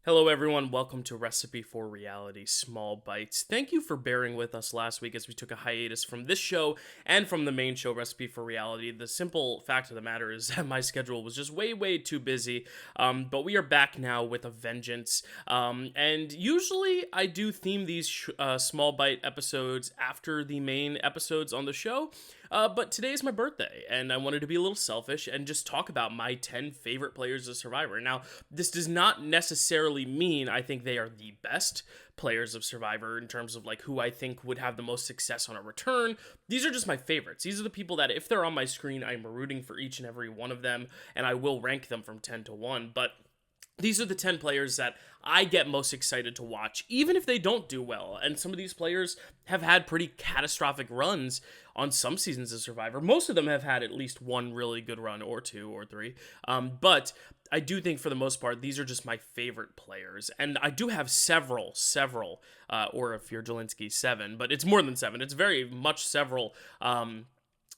Hello, everyone. Welcome to Recipe for Reality Small Bites. Thank you for bearing with us last week as we took a hiatus from this show and from the main show, Recipe for Reality. The simple fact of the matter is that my schedule was just way too busy. But we are back now with a vengeance. And usually I do theme these small bite episodes after the main episodes on the show. But today is my birthday, and I wanted to be a little selfish and just talk about my 10 favorite players of Survivor. Now, this does not necessarily mean I think they are the best players of Survivor in terms of like who I think would have the most success on a return. These are just my favorites. These are the people that if they're on my screen, I'm rooting for each and every one of them, and I will rank them from 10 to 1. But these are the 10 players that I get most excited to watch, even if they don't do well. And some of these players have had pretty catastrophic runs on some seasons of Survivor. Most of them have had at least one really good run, or two, or three. But I do think for the most part, these are just my favorite players. And I do have several, or if you're Jelinski, 7, but it's more than 7. It's very much several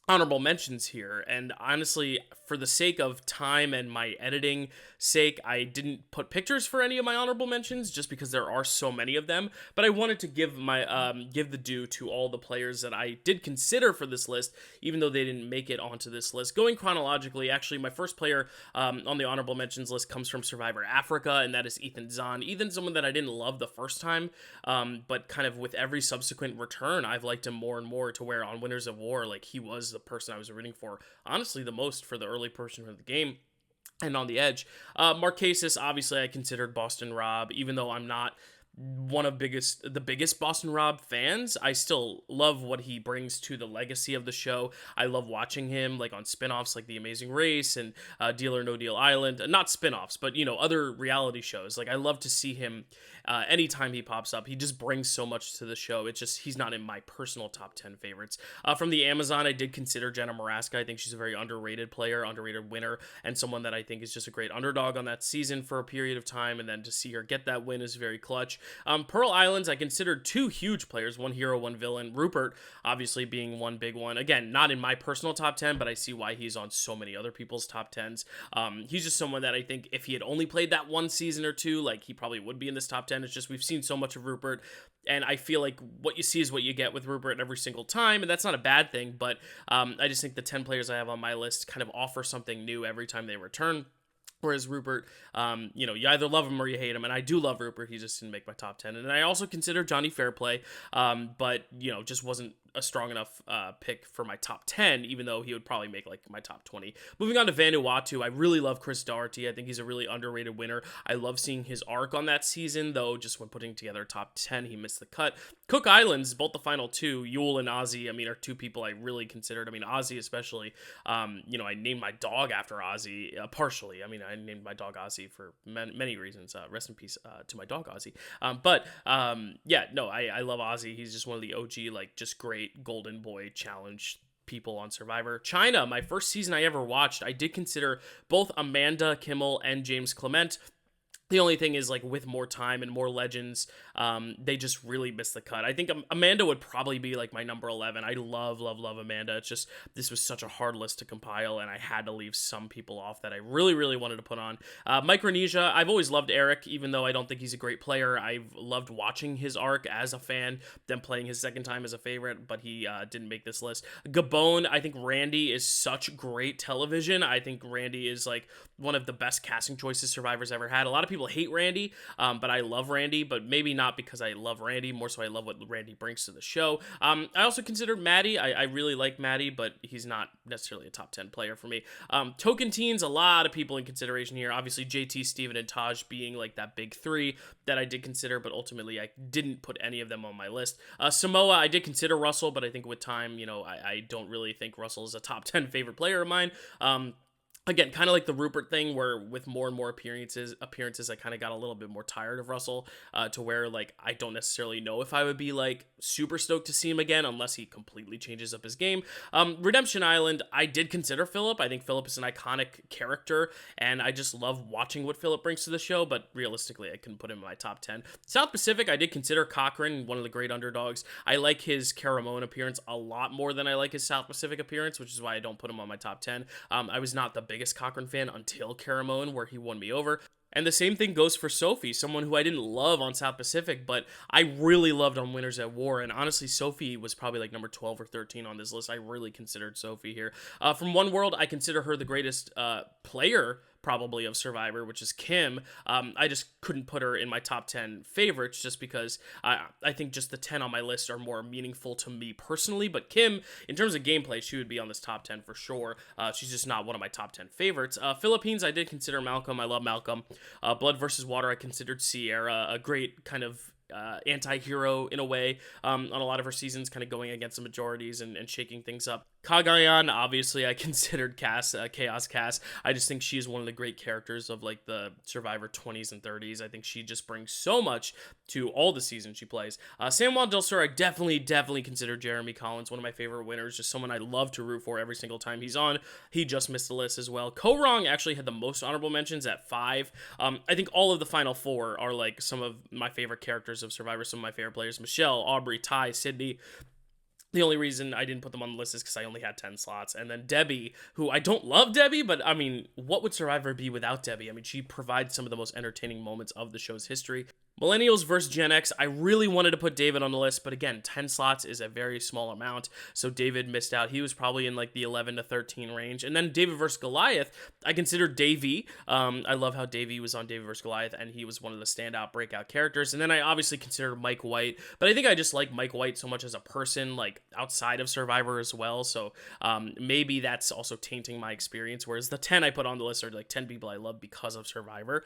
honorable mentions here. And honestly, for the sake of time and my editing sake, I didn't put pictures for any of my honorable mentions just because there are so many of them. But I wanted to give the due to all the players that I did consider for this list, even though they didn't make it onto this list. Going chronologically, actually, my first player on the honorable mentions list comes from Survivor Africa, and that is Ethan Zahn. Ethan's someone that I didn't love the first time, but kind of with every subsequent return, I've liked him more and more to where on Winners of War, like he was the person I was rooting for, honestly, the most for the early portion of the game. And on the edge, Marquesas, obviously, I considered Boston Rob, even though I'm not one of the biggest Boston Rob fans. I still love what he brings to the legacy of the show. I love watching him like on spin-offs like The Amazing Race and Deal or No Deal Island. Not spin-offs, but other reality shows. Like I love to see him anytime he pops up. He just brings so much to the show. It's just he's not in my personal top 10 favorites. From the Amazon, I did consider Jenna Maraska. I think she's a very underrated player, underrated winner, and someone that I think is just a great underdog on that season for a period of time, and then to see her get that win is very clutch. Pearl Islands, I considered 2 huge players, one hero, one villain. Rupert, obviously, being one big one. Again, not in my personal top 10, but I see why he's on so many other people's top 10s. He's just someone that I think if he had only played that one season or two, like he probably would be in this top 10. It's just we've seen so much of Rupert, and I feel like what you see is what you get with Rupert every single time, and that's not a bad thing, but I just think the 10 players I have on my list kind of offer something new every time they return. Whereas Rupert, you either love him or you hate him, and I do love Rupert. He just didn't make my top 10. And I also consider Johnny Fairplay, but, just wasn't a strong enough pick for my top 10, even though he would probably make like my top 20. Moving on to Vanuatu, I really love Chris Daugherty. I think he's a really underrated winner. I love seeing his arc on that season, though just when putting together a top 10, he missed the cut. Cook Islands, both the final 2, Yule and Ozzy, are 2 people I really considered. Ozzy especially, I named my dog after Ozzy, partially. I named my dog Ozzy for many reasons. Rest in peace to my dog Ozzy. I love Ozzy. He's just one of the OG, like, just great Golden Boy challenge people on Survivor. China, my first season I ever watched, I did consider both Amanda Kimmel and James Clement. The only thing is, like, with more time and more legends, they just really missed the cut. I think Amanda would probably be, like, my number 11. I love Amanda. It's just, this was such a hard list to compile, and I had to leave some people off that I really wanted to put on. Micronesia, I've always loved Eric, even though I don't think he's a great player. I've loved watching his arc as a fan, then playing his second time as a favorite, but he didn't make this list. Gabon, I think Randy is such great television. I think Randy is, like, one of the best casting choices Survivor's ever had. A lot of people hate Randy, but I love Randy, but maybe not because I love Randy, more so I love what Randy brings to the show. I also considered Maddie. I really like Maddie, but he's not necessarily a top 10 player for me. Token Teens, a lot of people in consideration here. Obviously, JT, Steven, and Taj being like that big 3 that I did consider, but ultimately I didn't put any of them on my list. Samoa, I did consider Russell, but I think with time, I don't really think Russell is a top 10 favorite player of mine. Again, kind of like the Rupert thing, where with more and more appearances, I kind of got a little bit more tired of Russell, to where, like, I don't necessarily know if I would be, like, super stoked to see him again unless he completely changes up his game. Redemption Island, I did consider Philip. I think Philip is an iconic character, and I just love watching what Philip brings to the show, but realistically, I couldn't put him in my top 10. South Pacific, I did consider Cochran, one of the great underdogs. I like his Caramon appearance a lot more than I like his South Pacific appearance, which is why I don't put him on my top 10. I was not the biggest Cochran fan until Caramon, where he won me over. And the same thing goes for Sophie, someone who I didn't love on South Pacific, but I really loved on Winners at War. And honestly, Sophie was probably like number 12 or 13 on this list. I really considered Sophie here. From One World, I consider her the greatest player probably of Survivor, which is Kim. I just couldn't put her in my top 10 favorites just because I think just the 10 on my list are more meaningful to me personally. But Kim, in terms of gameplay, she would be on this top 10 for sure. She's just not one of my top 10 favorites. Philippines, I did consider Malcolm. I love Malcolm. Blood versus Water, I considered Sierra, a great kind of anti-hero in a way on a lot of her seasons, kind of going against the majorities and shaking things up. Carrion, obviously I considered Chaos Cass. I just think she is one of the great characters of like the Survivor 20s and 30s. I think she just brings so much to all the seasons she plays. San Juan del Sur, I definitely consider Jeremy Collins one of my favorite winners, just someone I love to root for every single time he's on. He just missed the list as well. Ko-Rong actually had the most honorable mentions at 5. I think all of the final 4 are like some of my favorite characters of Survivor, some of my favorite players. Michelle, Aubrey, Ty, Sydney. The only reason I didn't put them on the list is because I only had 10 slots. And then Debbie, who I don't love Debbie, but I mean, what would Survivor be without Debbie? I mean, she provides some of the most entertaining moments of the show's history. Millennials versus Gen X, I really wanted to put David on the list, but again, 10 slots is a very small amount, so David missed out. He was probably in like the 11 to 13 range. And then David versus Goliath, I considered Davey. I love how Davey was on David versus Goliath, and he was one of the standout breakout characters. And then I obviously considered Mike White, but I think I just like Mike White so much as a person, like outside of Survivor as well, so maybe that's also tainting my experience, whereas the 10 I put on the list are like 10 people I love because of Survivor.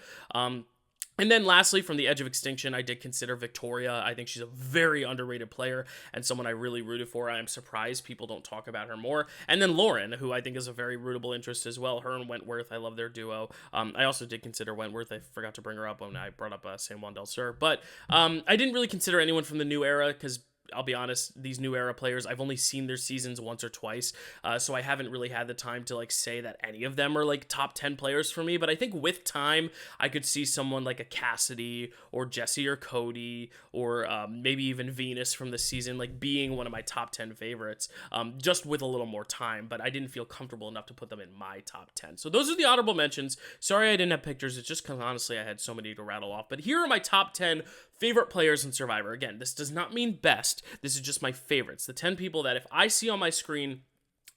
And then lastly, from the edge of extinction, I did consider Victoria. I think she's a very underrated player and someone I really rooted for. I am surprised people don't talk about her more. And then Lauren, who I think is a very rootable interest as well. Her and Wentworth, I love their duo. I also did consider Wentworth. I forgot to bring her up when I brought up San Juan del Sur. But I didn't really consider anyone from the new era because I'll be honest, these new era players, I've only seen their seasons once or twice, so I haven't really had the time to like say that any of them are like top 10 players for me, but I think with time, I could see someone like a Cassidy or Jesse or Cody or maybe even Venus from the season like being one of my top 10 favorites, just with a little more time, but I didn't feel comfortable enough to put them in my top 10. So those are the honorable mentions. Sorry I didn't have pictures, it's just because honestly I had so many to rattle off, but here are my top 10 favorite players in Survivor. Again, this does not mean best. This is just my favorites. The 10 people that if I see on my screen,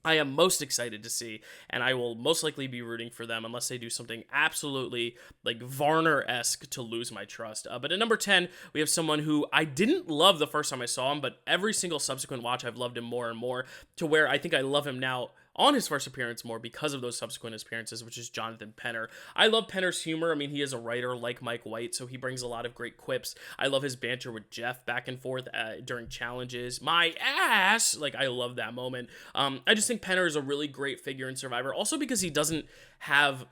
I am most excited to see, and I will most likely be rooting for them unless they do something absolutely like Varner-esque to lose my trust. But at number 10, we have someone who I didn't love the first time I saw him, but every single subsequent watch, I've loved him more and more to where I think I love him now on his first appearance more because of those subsequent appearances, which is Jonathan Penner. I love Penner's humor. I mean, he is a writer like Mike White, so he brings a lot of great quips. I love his banter with Jeff back and forth during challenges. My ass! Like, I love that moment. I just think Penner is a really great figure in Survivor, also because he doesn't have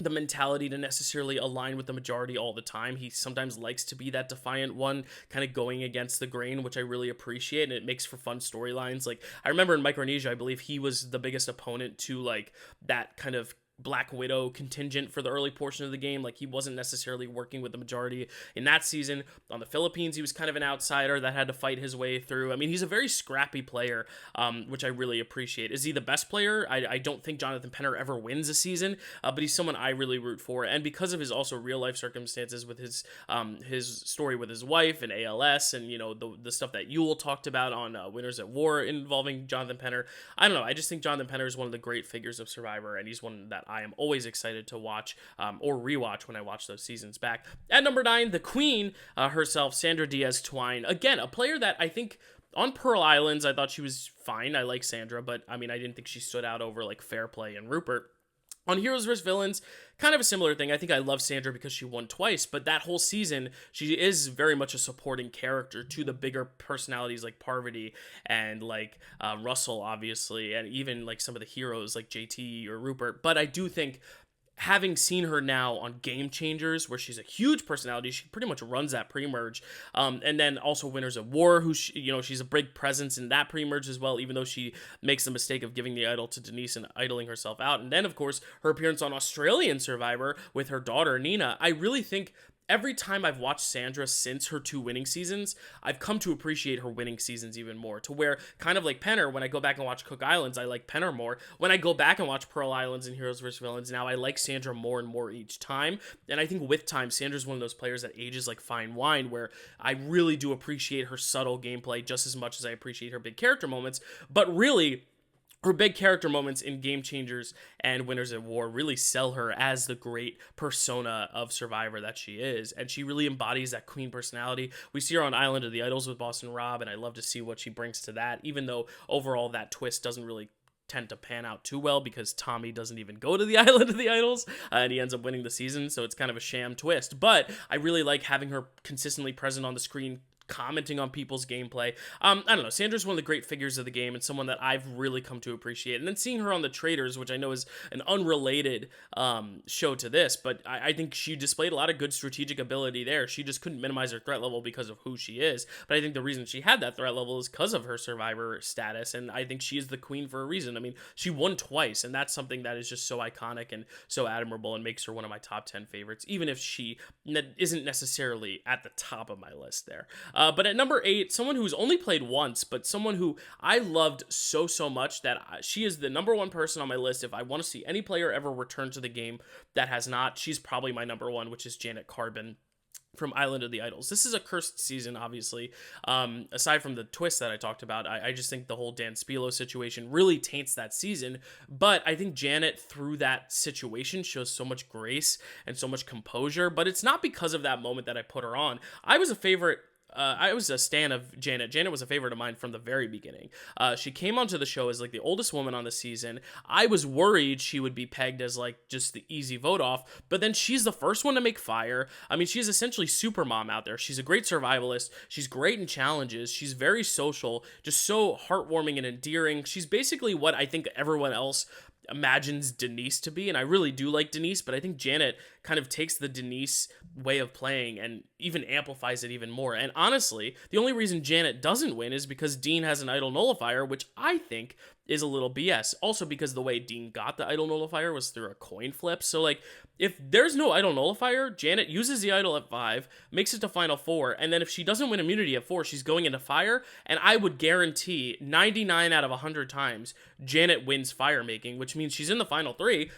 the mentality to necessarily align with the majority all the time. He sometimes likes to be that defiant one, kind of going against the grain, which I really appreciate, and it makes for fun storylines. Like, I remember in Micronesia, I believe he was the biggest opponent to, like, that kind of Black Widow contingent for the early portion of the game. Like, he wasn't necessarily working with the majority in that season. On the Philippines, he was kind of an outsider that had to fight his way through. I mean, he's a very scrappy player, which I really appreciate. Is he the best player? I don't think Jonathan Penner ever wins a season, but he's someone I really root for. And because of his also real life circumstances with his story with his wife and ALS and, you know, the stuff that Yule talked about on Winners at War involving Jonathan Penner, I don't know. I just think Jonathan Penner is one of the great figures of Survivor, and he's one that I am always excited to watch or rewatch when I watch those seasons back. At number 9, the queen herself, Sandra DiazTwine. Again, a player that I think on Pearl Islands, I thought she was fine. I like Sandra, but I mean, I didn't think she stood out over like Fair Play and Rupert. On Heroes vs. Villains, kind of a similar thing. I think I love Sandra because she won twice, but that whole season, she is very much a supporting character to the bigger personalities like Parvati and like Russell, obviously, and even like some of the heroes like JT or Rupert. But I do think having seen her now on Game Changers, where she's a huge personality, she pretty much runs that pre-merge, and then also Winners of War, who she's a big presence in that pre-merge as well, even though she makes the mistake of giving the idol to Denise and idling herself out. And then, of course, her appearance on Australian Survivor with her daughter Nina. I really think every time I've watched Sandra since her 2 winning seasons, I've come to appreciate her winning seasons even more, to where, kind of like Penner, when I go back and watch Cook Islands, I like Penner more. When I go back and watch Pearl Islands and Heroes vs. Villains, now I like Sandra more and more each time. And I think with time, Sandra's one of those players that ages like fine wine, where I really do appreciate her subtle gameplay just as much as I appreciate her big character moments. But really, her big character moments in Game Changers and Winners at War really sell her as the great persona of Survivor that she is, and she really embodies that queen personality. We see her on Island of the Idols with Boston Rob, and I love to see what she brings to that, even though overall that twist doesn't really tend to pan out too well, because Tommy doesn't even go to the Island of the Idols, and he ends up winning the season, so it's kind of a sham twist. But I really like having her consistently present on the screen, commenting on people's gameplay. I don't know, Sandra's one of the great figures of the game, and someone that I've really come to appreciate. And then seeing her on The Traitors, which I know is an unrelated show to this, but I think she displayed a lot of good strategic ability there. She just couldn't minimize her threat level because of who she is, but I think the reason she had that threat level is because of her Survivor status, and I think she is the queen for a reason. I mean, she won twice, and that's something that is just so iconic and so admirable, and makes her one of my top 10 favorites, even if she isn't necessarily at the top of my list there. But at number 8, someone who's only played once, but someone who I loved so much that she is the number 1 person on my list. If I want to see any player ever return to the game that has not, she's probably my number 1, which is Janet Carbon from Island of the Idols. This is a cursed season, obviously. Aside from the twist that I talked about, I just think the whole Dan Spilo situation really taints that season. But I think Janet, through that situation, shows so much grace and so much composure. But it's not because of that moment that I put her on. I was a stan of Janet. Janet was a favorite of mine from the very beginning. She came onto the show as like the oldest woman on the season. I was worried she would be pegged as like just the easy vote off, but then she's the first one to make fire. I mean, she's essentially super mom out there. She's a great survivalist. She's great in challenges. She's very social, just so heartwarming and endearing. She's basically what I think everyone else imagines Denise to be, and I really do like Denise, but I think Janet kind of takes the Denise way of playing and even amplifies it even more. And honestly, the only reason Janet doesn't win is because Dean has an idol nullifier, which I think is a little BS. Also because the way Dean got the idol nullifier was through a coin flip. So like, if there's no idol nullifier, Janet uses the idol at 5, makes it to final 4, and then if she doesn't win immunity at 4, she's going into fire, and I would guarantee 99 out of 100 times Janet wins fire making, which means she's in the final 3.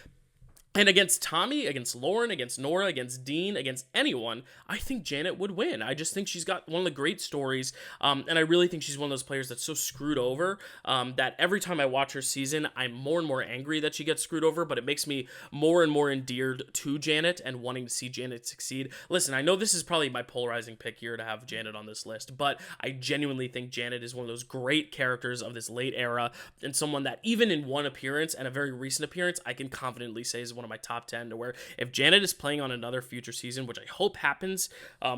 And against Tommy, against Lauren, against Nora, against Dean, against anyone, I think Janet would win. I just think she's got one of the great stories, and I really think she's one of those players that's so screwed over that every time I watch her season, I'm more and more angry that she gets screwed over, but it makes me more and more endeared to Janet and wanting to see Janet succeed. Listen, I know this is probably my polarizing pick here to have Janet on this list, but I genuinely think Janet is one of those great characters of this late era, and someone that even in one appearance, and a very recent appearance, I can confidently say is one of my top 10, to where if Janet is playing on another future season, which I hope happens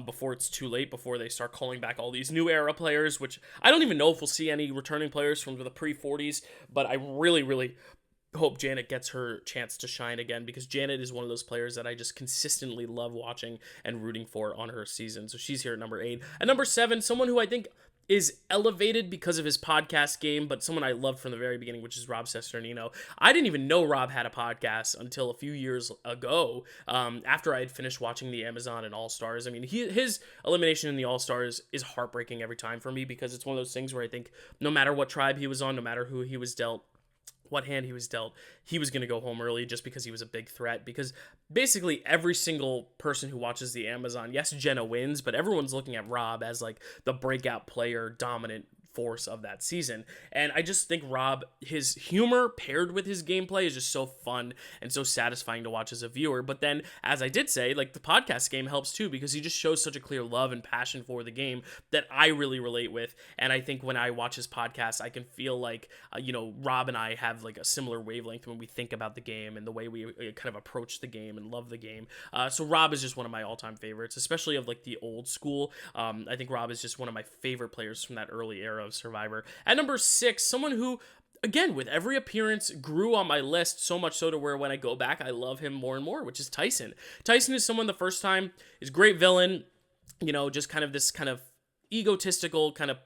before it's too late, before they start calling back all these new era players, which I don't even know if we'll see any returning players from the pre-40s, but I really hope Janet gets her chance to shine again, because Janet is one of those players that I just consistently love watching and rooting for on her season. So she's here at number 8. At number 7, someone who I think is elevated because of his podcast game, but someone I loved from the very beginning, which is Rob Cesternino. I didn't even know Rob had a podcast until a few years ago, after I had finished watching the Amazon and All-Stars. I mean, his elimination in the All-Stars is heartbreaking every time for me, because it's one of those things where I think no matter what tribe he was on, no matter who he was dealt, what hand he was dealt, he was going to go home early just because he was a big threat. Because basically every single person who watches the Amazon, yes, Jenna wins, but everyone's looking at Rob as like the breakout player, dominant force of that season. And I just think Rob, his humor paired with his gameplay is just so fun and so satisfying to watch as a viewer. But then, as I did say, like, the podcast game helps too, because he just shows such a clear love and passion for the game that I really relate with. And I think when I watch his podcast, I can feel like, Rob and I have like a similar wavelength when we think about the game and the way we kind of approach the game and love the game. So Rob is just one of my all-time favorites, especially of like the old school. I think Rob is just one of my favorite players from that early era of Survivor. At number 6, someone who, again, with every appearance grew on my list, so much so to where when I go back, I love him more and more, which is Tyson. Tyson is someone the first time is great villain, just kind of this kind of egotistical kind of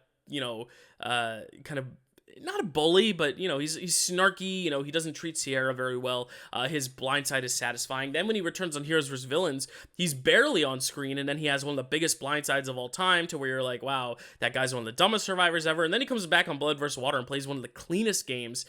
not a bully, but he's snarky. He doesn't treat Sierra very well. His blind side is satisfying. Then when he returns on Heroes vs. Villains, he's barely on screen, and then he has one of the biggest blind sides of all time, to where you're like, wow, that guy's one of the dumbest survivors ever. And then he comes back on Blood vs. Water and plays one of the cleanest games,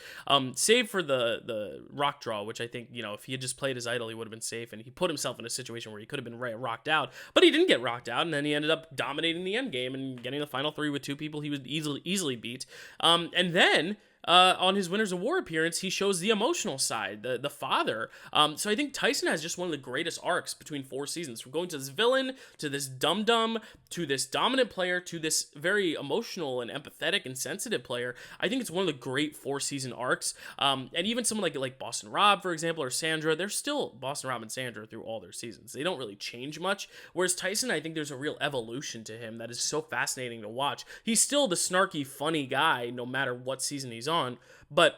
save for the rock draw, which I think, if he had just played his idol, he would have been safe, and he put himself in a situation where he could have been rocked out, but he didn't get rocked out, and then he ended up dominating the end game and getting the final 3 with 2 people he would easily beat. And then on his Winners of War appearance, he shows the emotional side, the father. So I think Tyson has just one of the greatest arcs between 4 seasons, from going to this villain, to this dum-dum, to this dominant player, to this very emotional and empathetic and sensitive player. I think it's one of the great 4-season arcs. And even someone like Boston Rob, for example, or Sandra, they're still Boston Rob and Sandra through all their seasons. They don't really change much. Whereas Tyson, I think there's a real evolution to him that is so fascinating to watch. He's still the snarky, funny guy, no matter what season he's on, but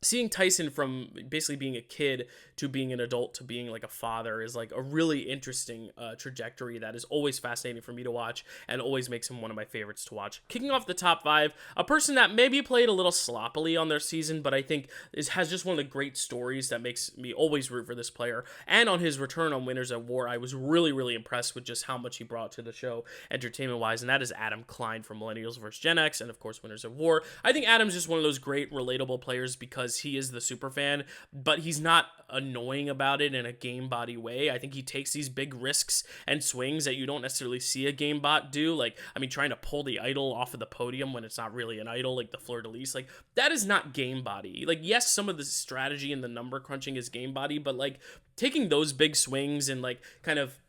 seeing Tyson from basically being a kid to being an adult to being like a father is like a really interesting trajectory that is always fascinating for me to watch, and always makes him one of my favorites to watch. Kicking off the top 5, a person that maybe played a little sloppily on their season, but I think has just one of the great stories that makes me always root for this player. And on his return on Winners at War, I was really, really impressed with just how much he brought to the show entertainment-wise, and that is Adam Klein from Millennials vs. Gen X, and of course Winners at War. I think Adam's just one of those great relatable players because he is the super fan, but he's not annoying about it in a game body way. I think he takes these big risks and swings that you don't necessarily see a game bot do. Like, trying to pull the idol off of the podium when it's not really an idol, like the fleur-de-lis. Like, that is not game body. Like, yes, some of the strategy and the number crunching is game body, but like taking those big swings and like kind of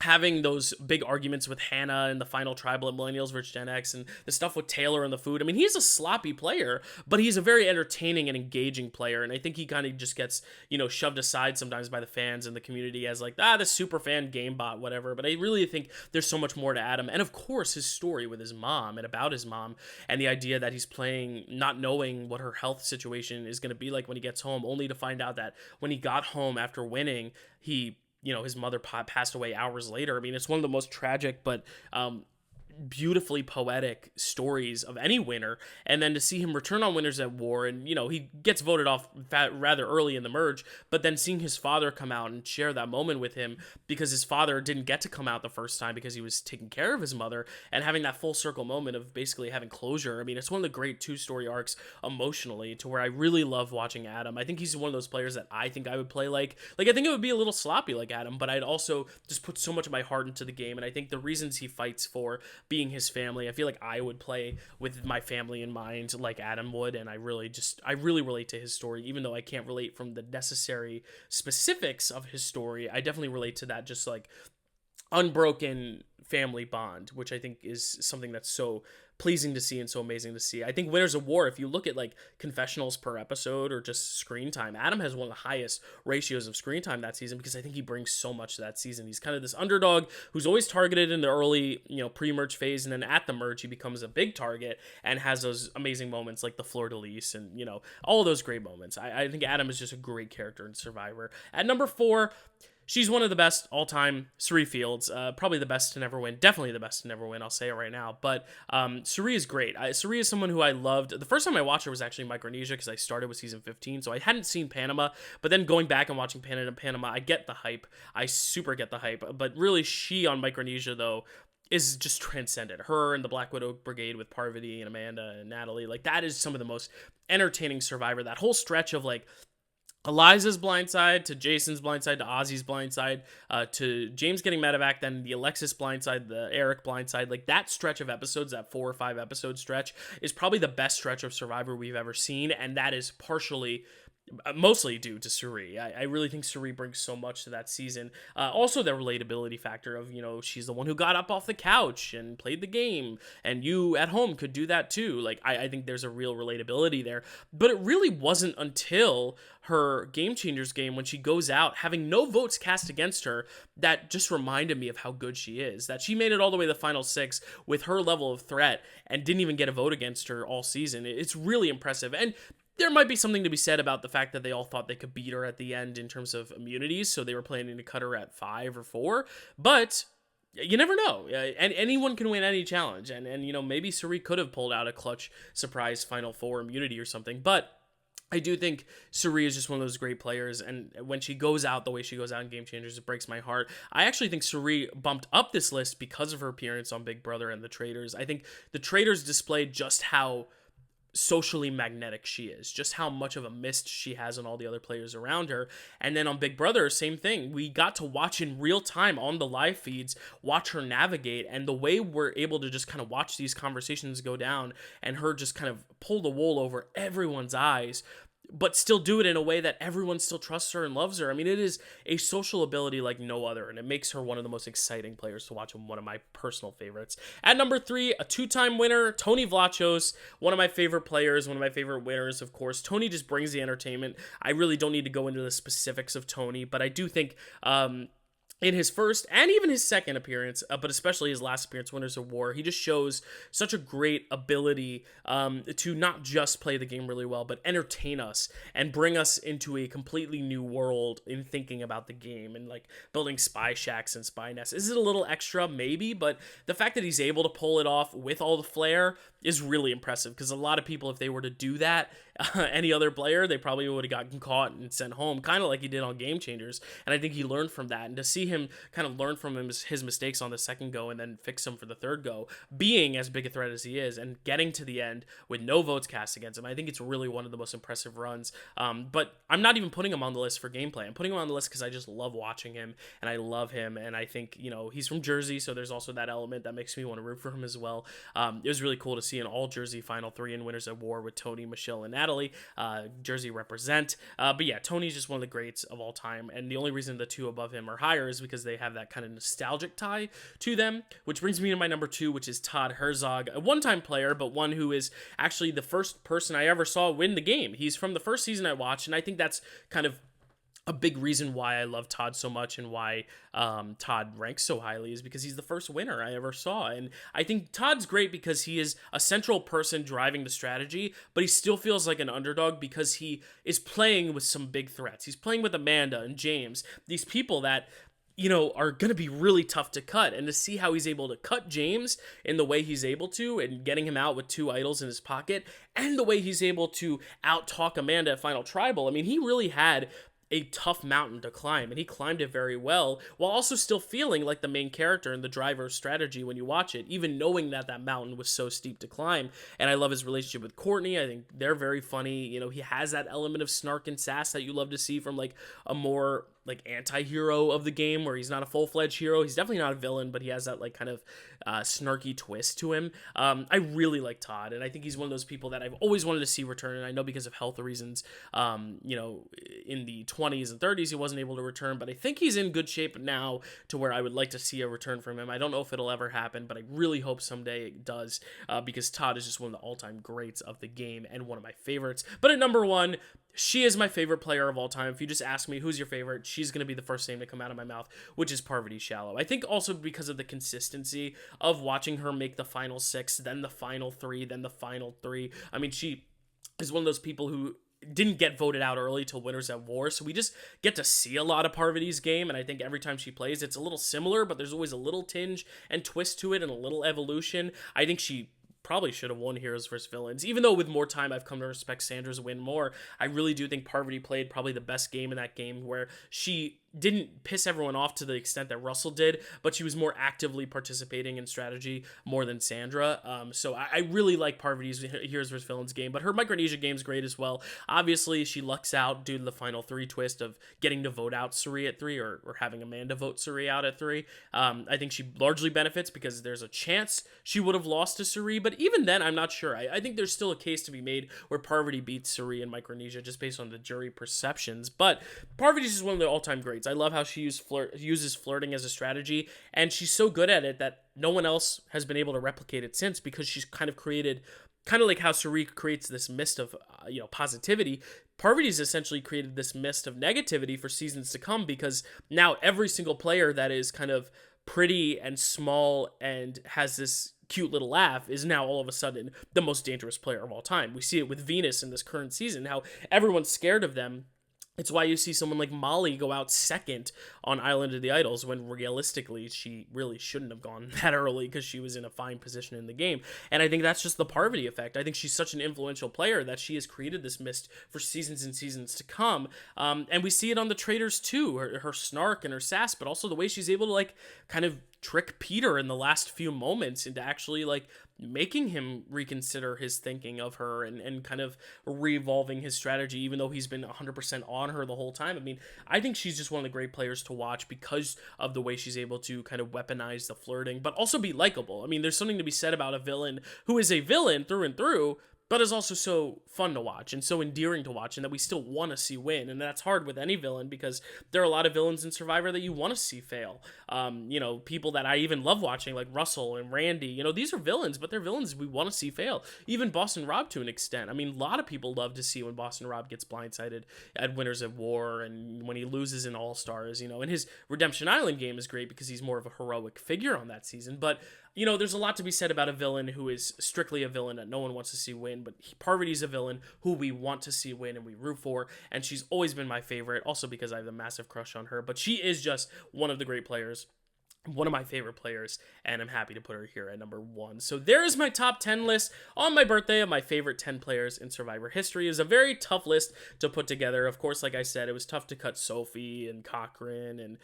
having those big arguments with Hannah in the final tribal at Millennials vs. Gen X, and the stuff with Taylor and the food. He's a sloppy player, but he's a very entertaining and engaging player, and I think he kind of just gets, shoved aside sometimes by the fans and the community as like, the super fan game bot, whatever. But I really think there's so much more to Adam, and of course his story with his mom and about his mom, and the idea that he's playing not knowing what her health situation is going to be like when he gets home, only to find out that when he got home after winning, his mother passed away hours later. It's one of the most tragic, but beautifully poetic stories of any winner. And then to see him return on Winners at War, and he gets voted off rather early in the merge, but then seeing his father come out and share that moment with him, because his father didn't get to come out the first time because he was taking care of his mother, and having that full circle moment of basically having closure. It's one of the great 2-story arcs emotionally, to where I really love watching Adam. I think he's one of those players that I think I would play like I think it would be a little sloppy like Adam, but I'd also just put so much of my heart into the game. And I think the reasons he fights for being his family, I feel like I would play with my family in mind like Adam would, and I really relate to his story, even though I can't relate from the necessary specifics of his story. I definitely relate to that just like unbroken family bond, which I think is something that's so pleasing to see and so amazing to see. I think Winners of War, if you look at like confessionals per episode or just screen time, Adam has one of the highest ratios of screen time that season, because I think he brings so much to that season. He's kind of this underdog who's always targeted in the early, pre-merge phase, and then at the merge he becomes a big target and has those amazing moments like the fleur-de-lis and, all of those great moments. I think Adam is just a great character in Survivor. At number 4, she's one of the best all-time, Cirie Fields. Probably the best to never win. Definitely the best to never win, I'll say it right now. But Cirie is great. Cirie is someone who I loved. The first time I watched her was actually Micronesia, because I started with season 15, so I hadn't seen Panama. But then going back and watching Panama, I get the hype. I super get the hype. But really, she on Micronesia, though, is just transcendent. Her and the Black Widow Brigade with Parvati and Amanda and Natalie, like, that is some of the most entertaining Survivor. That whole stretch of, like, Eliza's blindside to Jason's blindside to Ozzy's blindside to James getting medevac, then the Alexis blindside, the Eric blindside. Like, that stretch of episodes, that 4 or 5 episode stretch, is probably the best stretch of Survivor we've ever seen, and that is mostly due to Cirie. I really think Cirie brings so much to that season. Also, the relatability factor of, she's the one who got up off the couch and played the game, and you at home could do that too. Like, I think there's a real relatability there. But it really wasn't until her Game Changers game, when she goes out having no votes cast against her, that just reminded me of how good she is. That she made it all the way to the final 6 with her level of threat and didn't even get a vote against her all season. It's really impressive. And there might be something to be said about the fact that they all thought they could beat her at the end in terms of immunities, so they were planning to cut her at 5 or 4. But You never know. And anyone can win any challenge. And you know, maybe Suri could have pulled out a clutch surprise Final Four immunity or something. But I do think Suri is just one of those great players, and when she goes out the way she goes out in Game Changers, it breaks my heart. I actually think Suri bumped up this list because of her appearance on Big Brother and The Traitors. I think The Traitors displayed just how socially magnetic she is, just how much of a mist she has on all the other players around her. And then on Big Brother, same thing. We got to watch in real time on the live feeds, watch her navigate, and the way we're able to just kind of watch these conversations go down and her just kind of pull the wool over everyone's eyes, but still do it in a way that everyone still trusts her and loves her. I mean, it is a social ability like no other, and it makes her one of the most exciting players to watch and one of my personal favorites. At number 3, a 2-time winner, Tony Vlachos, one of my favorite players, one of my favorite winners, of course. Tony just brings the entertainment. I really don't need to go into the specifics of Tony, but I do think in his first and even his second appearance, but especially his last appearance, Winners of War, he just shows such a great ability to not just play the game really well, but entertain us and bring us into a completely new world in thinking about the game and like building spy shacks and spy nests. Is it a little extra? Maybe, but the fact that he's able to pull it off with all the flair is really impressive, because a lot of people, if they were to do that, any other player, they probably would have gotten caught and sent home, kind of like he did on Game Changers. And I think he learned from that, and to see him kind of learn from his mistakes on the second go and then fix them for the third go, being as big a threat as he is and getting to the end with no votes cast against him, I think it's really one of the most impressive runs. But I'm not even putting him on the list for gameplay. I'm putting him on the list because I just love watching him and I love him, and I think, you know, he's from Jersey, so there's also that element that makes me want to root for him as well. It was really cool to see an all Jersey Final 3 in Winners of War with Tony, Michelle, and Natalie. Jersey represent. But yeah, Tony's just one of the greats of all time, and the only reason the two above him are higher is because they have that kind of nostalgic tie to them, which brings me to my number 2, which is Todd Herzog, a one-time player, but one who is actually the first person I ever saw win the game. He's from the first season I watched, and I think that's kind of a big reason why I love Todd so much and why Todd ranks so highly is because he's the first winner I ever saw. And I think Todd's great because he is a central person driving the strategy, but he still feels like an underdog because he is playing with some big threats. He's playing with Amanda and James, these people that, you know, are going to be really tough to cut. And to see how he's able to cut James in the way he's able to and getting him out with 2 idols in his pocket, and the way he's able to out-talk Amanda at Final Tribal. I mean, he really had a tough mountain to climb, and he climbed it very well while also still feeling like the main character and the driver's strategy when you watch it, even knowing that that mountain was so steep to climb. And I love his relationship with Courtney. I think they're very funny. You know, he has that element of snark and sass that you love to see from like a more like anti-hero of the game, where he's not a full-fledged hero. He's definitely not a villain, but he has that like kind of snarky twist to him. I really like Todd, and I think he's one of those people that I've always wanted to see return. And I know because of health reasons, you know, in the 20s and 30s he wasn't able to return, but I think he's in good shape now to where I would like to see a return from him. I don't know if it'll ever happen, but I really hope someday it does, because Todd is just one of the all-time greats of the game and one of my favorites. But at number 1, she is my favorite player of all time. If you just ask me who's your favorite, she's going to be the first name to come out of my mouth, which is Parvati Shallow. I think also because of the consistency of watching her make the final 6, then the final 3, then the final 3. I mean, she is one of those people who didn't get voted out early till Winners at War, so we just get to see a lot of Parvati's game, and I think every time she plays, it's a little similar, but there's always a little tinge and twist to it and a little evolution. I think she probably should have won Heroes vs. Villains. Even though with more time I've come to respect Sandra's win more, I really do think Parvati played probably the best game in that game, where she didn't piss everyone off to the extent that Russell did, but she was more actively participating in strategy more than Sandra. So I really like Parvati's Heroes vs. Villains game, but her Micronesia game's great as well. Obviously, she lucks out due to the final 3 twist of getting to vote out Suri at 3, or having Amanda vote Suri out at 3. I think she largely benefits because there's a chance she would have lost to Suri, but even then, I'm not sure. I think there's still a case to be made where Parvati beats Suri in Micronesia just based on the jury perceptions, but Parvati's just one of the all-time greats. I love how she uses flirting as a strategy, and she's so good at it that no one else has been able to replicate it since, because she's kind of created, kind of like how Suri creates this mist of positivity. Parvati's essentially created this mist of negativity for seasons to come, because now every single player that is kind of pretty and small and has this cute little laugh is now all of a sudden the most dangerous player of all time. We see it with Venus in this current season, how everyone's scared of them It's why you see someone like Molly go out second on Island of the Idols when realistically she really shouldn't have gone that early because she was in a fine position in the game. And I think that's just the Parvati effect. I think she's such an influential player that she has created this mist for seasons and seasons to come. And we see it on the traders too, her snark and her sass, but also the way she's able to like kind of trick Peter in the last few moments into actually like making him reconsider his thinking of her and kind of re-evolving his strategy, even though he's been 100% on her the whole time. I mean, I think she's just one of the great players to watch because of the way she's able to kind of weaponize the flirting, but also be likable. I mean, there's something to be said about a villain who is a villain through and through, but is also so fun to watch and so endearing to watch, and that we still want to see win. And that's hard with any villain because there are a lot of villains in Survivor that you want to see fail. People that I even love watching, like Russell and Randy, these are villains, but they're villains we want to see fail. Even Boston Rob to an extent. I mean, a lot of people love to see when Boston Rob gets blindsided at Winners at War and when he loses in All Stars, and his Redemption Island game is great because he's more of a heroic figure on that season. But there's a lot to be said about a villain who is strictly a villain that no one wants to see win, but Parvati's a villain who we want to see win and we root for, and she's always been my favorite, also because I have a massive crush on her, but she is just one of the great players. One of my favorite players, and I'm happy to put her here at number 1. So there is my top 10 list on my birthday of my favorite 10 players in Survivor history. It was a very tough list to put together. Of course, like I said, it was tough to cut Sophie and Cochran and,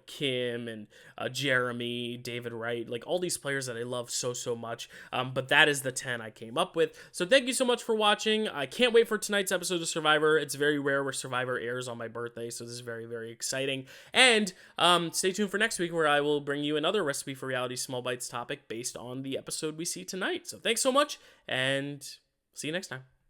Kim and Jeremy, David Wright, like all these players that I love so much. But that is the 10 I came up with. So thank you so much for watching. I can't wait for tonight's episode of Survivor. It's very rare where Survivor airs on my birthday, so this is very, very exciting. And stay tuned for next week where I will bring you another Recipe for Reality Small Bites topic based on the episode we see tonight. So thanks so much, and see you next time.